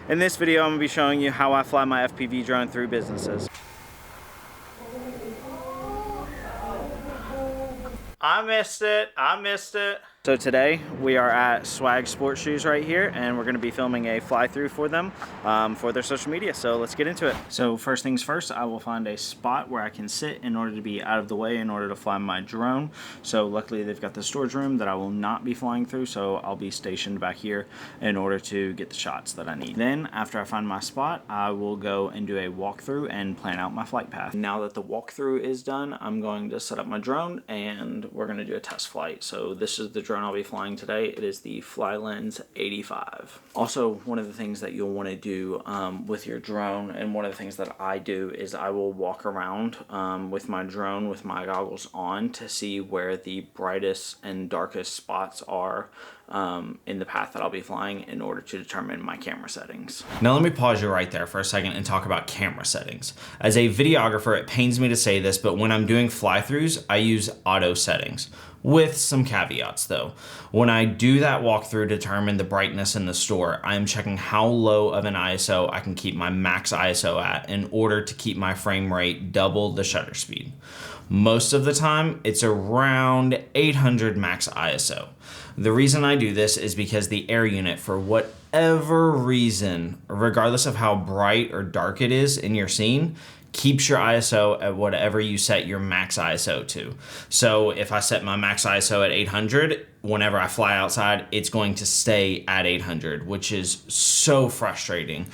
In this video, I'm going to be showing you how I fly my FPV drone through businesses. I missed it. So today we are at Swag Sports Shoes right here, and we're going to be filming a fly through for them for their social media. So let's get into it. So first things first, I will find a spot where I can sit in order to be out of the way in order to fly my drone. So luckily they've got the storage room that I will not be flying through, so I'll be stationed back here in order to get the shots that I need. Then after I find my spot, I will go and do a walkthrough and plan out my flight path. Now that the walkthrough is done, I'm going to set up my drone and we're going to do a test flight. So this is the drone I'll be flying today. It is the Flylens 85. Also, one of the things that you'll want to do with your drone, and one of the things that I do, is I will walk around with my drone with my goggles on to see where the brightest and darkest spots are in the path that I'll be flying in order to determine my camera settings. Now let me pause you right there for a second and talk about camera settings. As a videographer, it pains me to say this, but when I'm doing fly-throughs, I use auto settings. With some caveats though. When I do that walkthrough to determine the brightness in the store, I am checking how low of an ISO I can keep my max ISO at in order to keep my frame rate double the shutter speed. Most of the time, it's around 800 max ISO. The reason I do this is because the air unit, for whatever reason, regardless of how bright or dark it is in your scene, keeps your ISO at whatever you set your max ISO to. So if I set my max ISO at 800, whenever I fly outside, it's going to stay at 800, which is so frustrating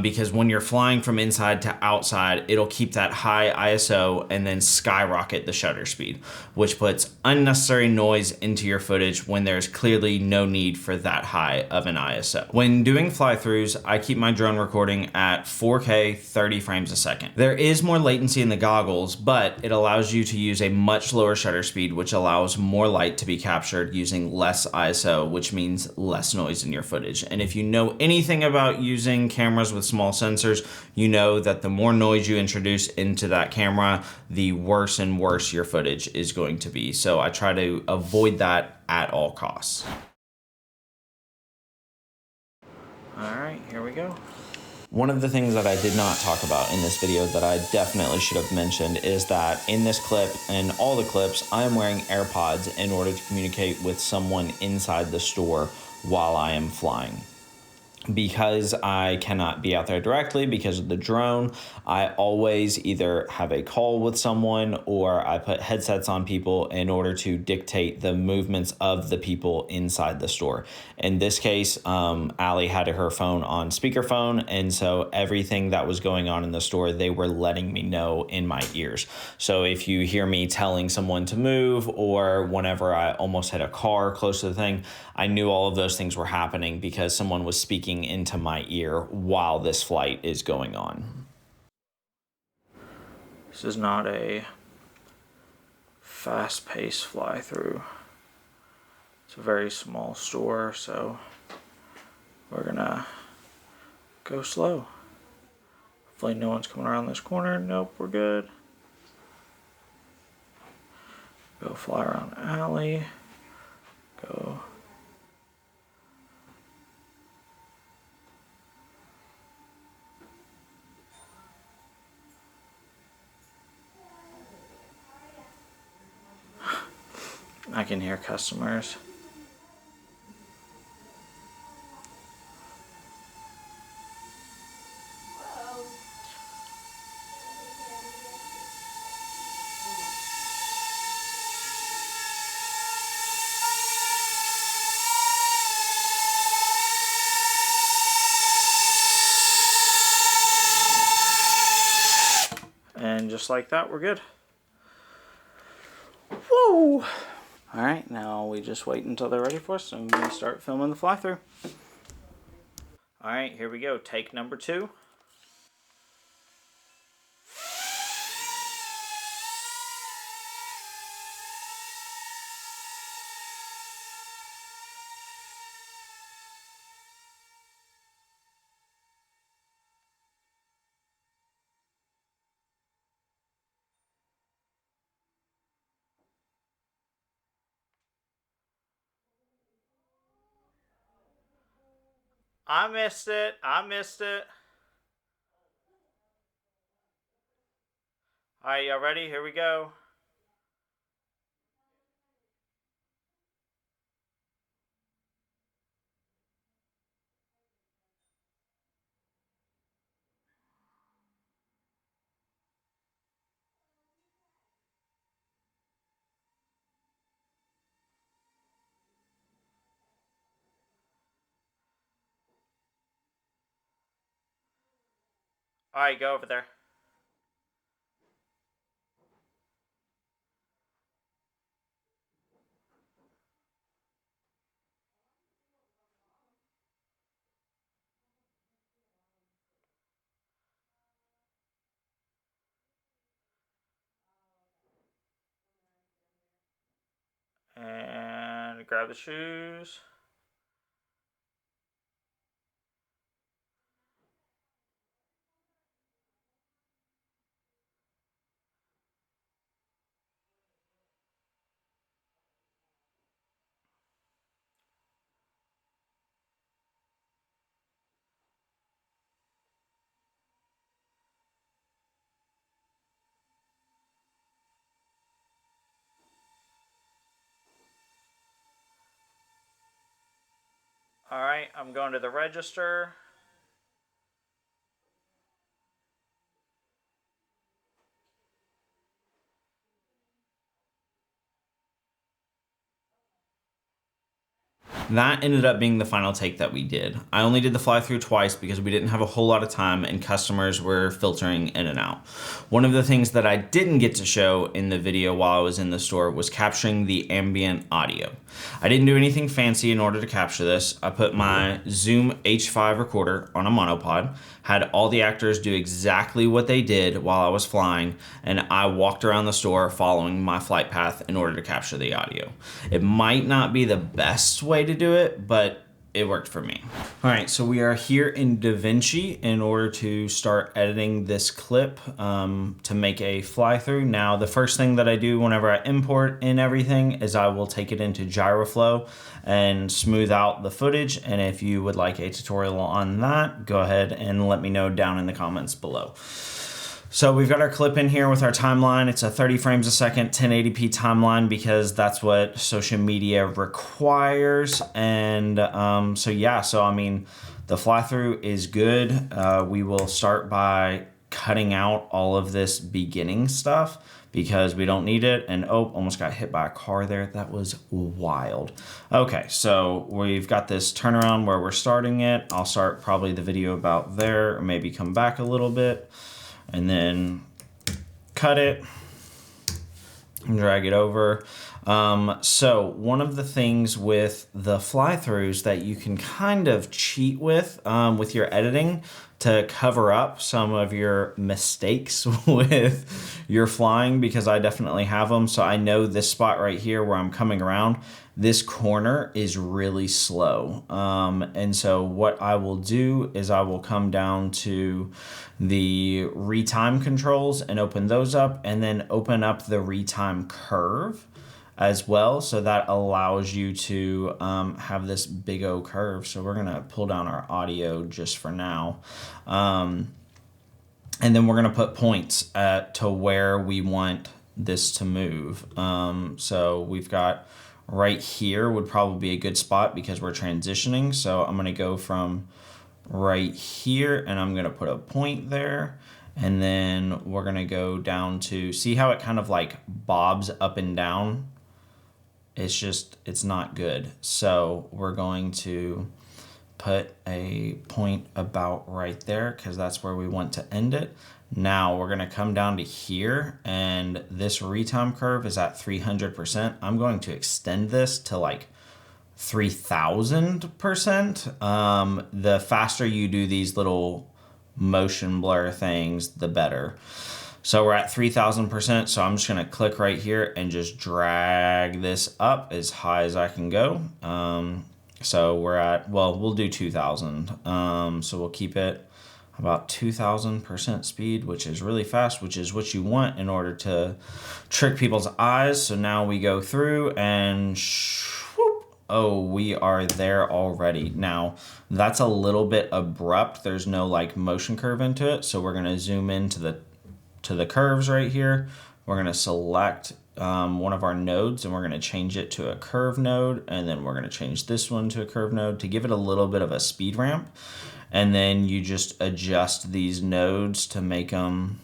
because when you're flying from inside to outside, it'll keep that high ISO and then skyrocket the shutter speed, which puts unnecessary noise into your footage when there's clearly no need for that high of an ISO. When doing fly-throughs, I keep my drone recording at 4K 30 frames a second. There is more latency in the goggles, but it allows you to use a much lower shutter speed, which allows more light to be captured using less ISO, which means less noise in your footage. And if you know anything about using cameras with small sensors, you know that the more noise you introduce into that camera, the worse and worse your footage is going to be. So I try to avoid that at all costs. All right, here we go. One of the things that I did not talk about in this video that I definitely should have mentioned is that in this clip and all the clips, I am wearing AirPods in order to communicate with someone inside the store while I am flying. Because I cannot be out there directly because of the drone, I always either have a call with someone or I put headsets on people in order to dictate the movements of the people inside the store. In this case, Allie had her phone on speakerphone, and so everything that was going on in the store, they were letting me know in my ears. So if you hear me telling someone to move, or whenever I almost hit a car close to the thing, I knew all of those things were happening because someone was speaking into my ear while this flight is going on. This is not a fast-paced fly-through. It's a very small store, so we're gonna go slow. Hopefully no one's coming around this corner. Nope, we're good. Go fly around the alley. Go. I can hear customers. And just like that, we're good. Woo! All right, now we just wait until they're ready for us and we start filming the fly through. All right, here we go. Take number 2. I missed it. I missed it. All right, y'all ready? Here we go. All right, go over there. And grab the shoes. All right, I'm going to the register. That ended up being the final take that we did. I only did the fly through twice because we didn't have a whole lot of time and customers were filtering in and out. One of the things that I didn't get to show in the video while I was in the store was capturing the ambient audio. I didn't do anything fancy in order to capture this. I put my Zoom H5 recorder on a monopod, had all the actors do exactly what they did while I was flying, and I walked around the store following my flight path in order to capture the audio. It might not be the best way to do it, but it worked for me. All right, so we are here in DaVinci in order to start editing this clip to make a fly through. Now, the first thing that I do whenever I import in everything is I will take it into GyroFlow and smooth out the footage. And if you would like a tutorial on that, go ahead and let me know down in the comments below. So we've got our clip in here with our timeline. It's a 30 frames a second, 1080p timeline because that's what social media requires. And so I mean, the fly through is good. We will start by cutting out all of this beginning stuff because we don't need it. And oh, almost got hit by a car there. That was wild. Okay, so we've got this turnaround where we're starting it. I'll start probably the video about there, or maybe come back a little bit. And then cut it and drag it over. So one of the things with the fly-throughs that you can kind of cheat with your editing to cover up some of your mistakes with your flying, because I definitely have them. So I know this spot right here where I'm coming around, this corner is really slow. And so what I will do is I will come down to the retime controls and open those up, and then open up the retime curve as well. So that allows you to have this big O curve. So we're gonna pull down our audio just for now. And then we're gonna put points to where we want this to move. So we've got right here would probably be a good spot because we're transitioning. So I'm gonna go from right here and I'm gonna put a point there. And then we're gonna go down to, see how it kind of like bobs up and down? It's not good. So we're going to put a point about right there because that's where we want to end it. Now we're gonna come down to here and this retime curve is at 300%. I'm going to extend this to like 3000%. The faster you do these little motion blur things, the better. So we're at 3000%. So I'm just gonna click right here and just drag this up as high as I can go. So we're at, well, we'll do 2000. So we'll keep it about 2000% speed, which is really fast, which is what you want in order to trick people's eyes. So now we go through and whoop, Oh, we are there already. Now, that's a little bit abrupt. There's no like motion curve into it. So we're gonna zoom into the curves right here. We're gonna select one of our nodes and we're gonna change it to a curve node. And then we're gonna change this one to a curve node to give it a little bit of a speed ramp. And then you just adjust these nodes to make them,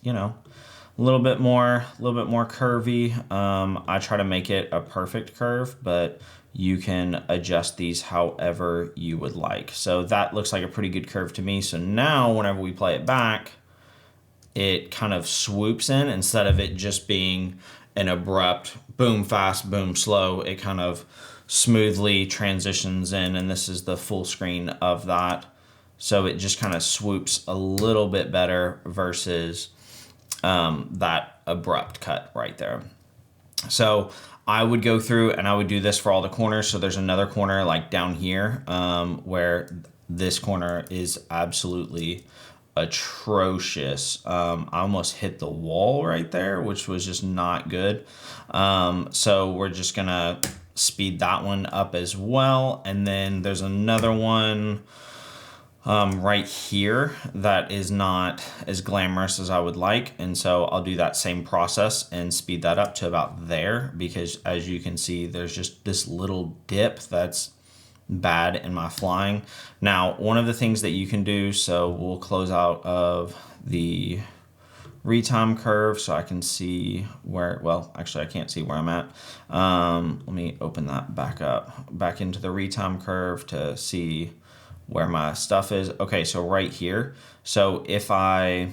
you know, a little bit more curvy. I try to make it a perfect curve, but you can adjust these however you would like. So that looks like a pretty good curve to me. So now whenever we play it back, it kind of swoops in instead of it just being an abrupt boom fast, boom slow. It kind of smoothly transitions in, and this is the full screen of that. So it just kind of swoops a little bit better versus that abrupt cut right there. So I would go through and I would do this for all the corners. So there's another corner like down here where this corner is absolutely atrocious. I almost hit the wall right there, which was just not good. So we're just gonna speed that one up as well. And then there's another one right here that is not as glamorous as I would like, and so I'll do that same process and speed that up to about there, because as you can see there's just this little dip that's bad in my flying. Now one of the things that you can do, so we'll close out of the retime curve so I can see where, well actually I can't see where I'm at. Let me open that back into the retime curve to see where my stuff is. Okay, so right here. So if I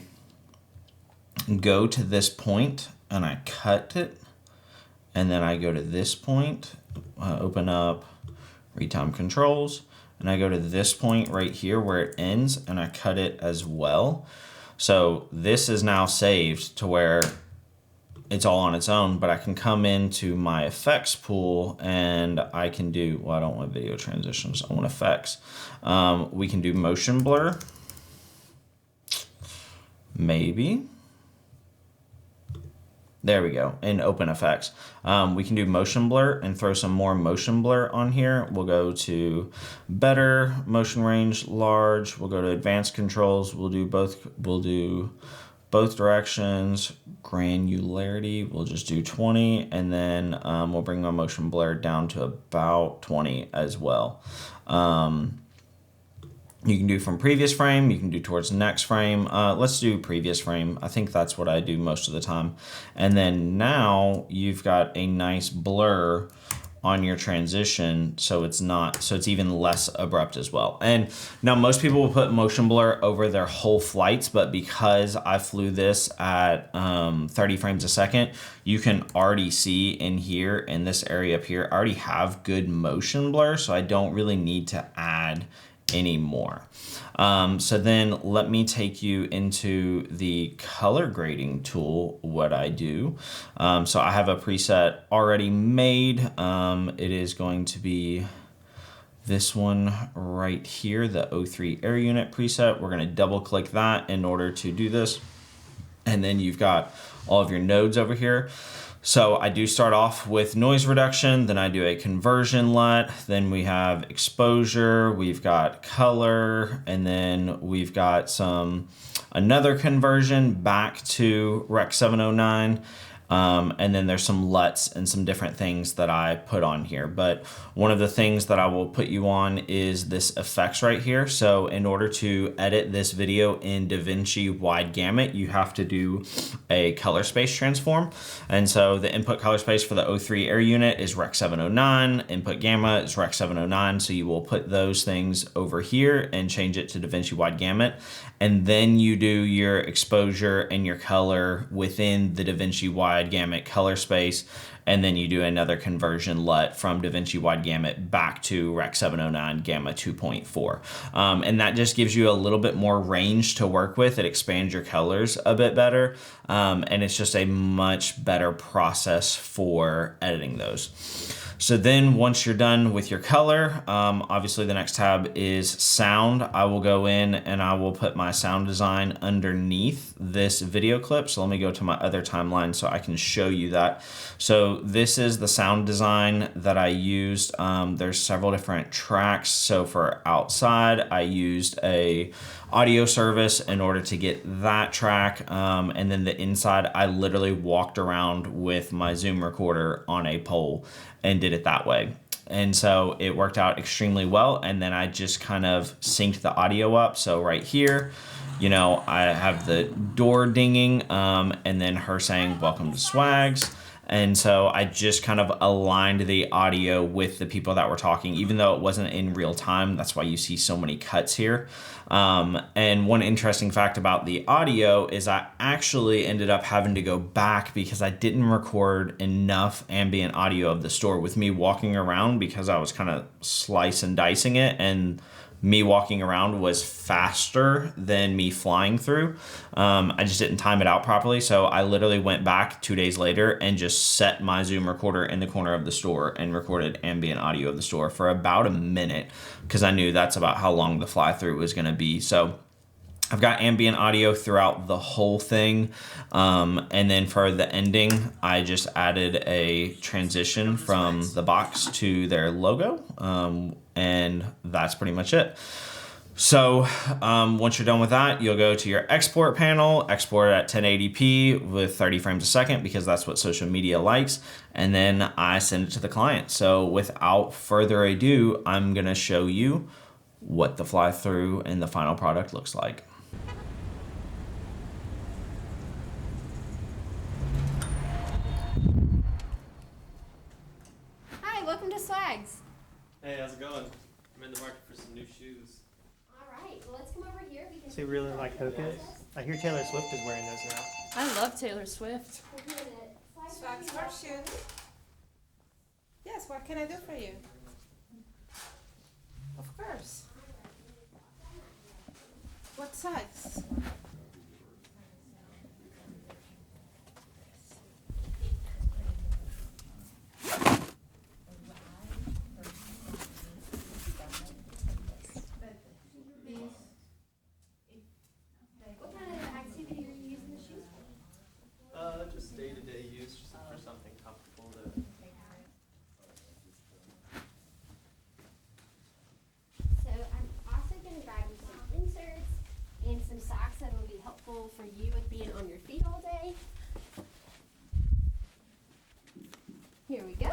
go to this point and I cut it, and then I go to this point, open up retime controls, and I go to this point right here where it ends and I cut it as well. So this is now saved to where it's all on its own, but I can come into my effects pool and I can do, well, I don't want video transitions, I want effects. We can do motion blur, maybe. There we go, in open effects. We can do motion blur and throw some more motion blur on here. We'll go to better, motion range, large. We'll go to advanced controls. We'll do both directions. Granularity, we'll just do 20, and then we'll bring my motion blur down to about 20 as well. You can do from previous frame, you can do towards next frame. Let's do previous frame. I think that's what I do most of the time. And then now you've got a nice blur on your transition, so it's even less abrupt as well. And now most people will put motion blur over their whole flights, but because I flew this at 30 frames a second, you can already see in here, in this area up here, I already have good motion blur, so I don't really need to add anymore. So then let me take you into the color grading tool, what I do. So I have a preset already made. It is going to be this one right here, the 03 air unit preset. We're going to double click that in order to do this. And then you've got all of your nodes over here. So I do start off with noise reduction, then I do a conversion LUT, then we have exposure, we've got color, and then we've got another conversion back to Rec 709. And then there's some LUTs and some different things that I put on here. But one of the things that I will put you on is this effects right here. So in order to edit this video in DaVinci Wide Gamut, you have to do a color space transform. And so the input color space for the 03 air unit is Rec 709, input gamma is Rec 709. So you will put those things over here and change it to DaVinci Wide Gamut. And then you do your exposure and your color within the DaVinci Wide Gamut color space, and then you do another conversion LUT from DaVinci Wide Gamut back to Rec 709 Gamma 2.4. And that just gives you a little bit more range to work with. It expands your colors a bit better, and it's just a much better process for editing those. So then once you're done with your color, obviously the next tab is sound. I will go in and I will put my sound design underneath this video clip. So let me go to my other timeline so I can show you that. So this is the sound design that I used. There's several different tracks. So for outside, I used a audio service in order to get that track. And then the inside, I literally walked around with my Zoom recorder on a pole and did it that way. And so it worked out extremely well. And then I just kind of synced the audio up. So right here, you know, I have the door dinging and then her saying, "Welcome to Swags." And so I just kind of aligned the audio with the people that were talking, even though it wasn't in real time. That's why you see so many cuts here. And one interesting fact about the audio is I actually ended up having to go back because I didn't record enough ambient audio of the store with me walking around, because I was kind of slice and dicing it, and me walking around was faster than me flying through. I just didn't time it out properly. So I literally went back 2 days later and just set my Zoom recorder in the corner of the store and recorded ambient audio of the store for about a minute, because I knew that's about how long the fly through was gonna be. So I've got ambient audio throughout the whole thing. And then for the ending, I just added a transition from the box to their logo. And that's pretty much it. So once you're done with that, you'll go to your export panel, export it at 1080p with 30 frames a second, because that's what social media likes. And then I send it to the client. So without further ado, I'm gonna show you what the fly through and the final product looks like. Hi, welcome to Swags. Hey, how's it going? I'm in the market for some new shoes. Alright, well let's come over here. So you really like Hokas? I hear Taylor Swift is wearing those now. I love Taylor Swift. Swags for shoes. Yes, what can I do for you? Of course. What size? What kind of activity are you using the shoes for? Just day-to-day use, just for something comfortable to... So I'm also going to grab you some inserts and some socks that will be helpful for you with being on your feet all day. Here we go.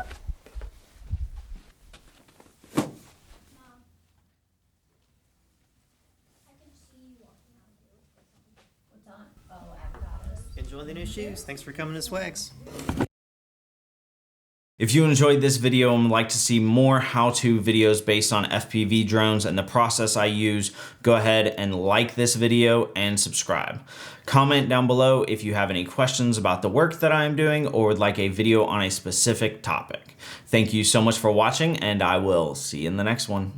Enjoy the new shoes. Thanks for coming to Swags. If you enjoyed this video and would like to see more how-to videos based on FPV drones and the process I use, go ahead and like this video and subscribe. Comment down below if you have any questions about the work that I am doing or would like a video on a specific topic. Thank you so much for watching, and I will see you in the next one.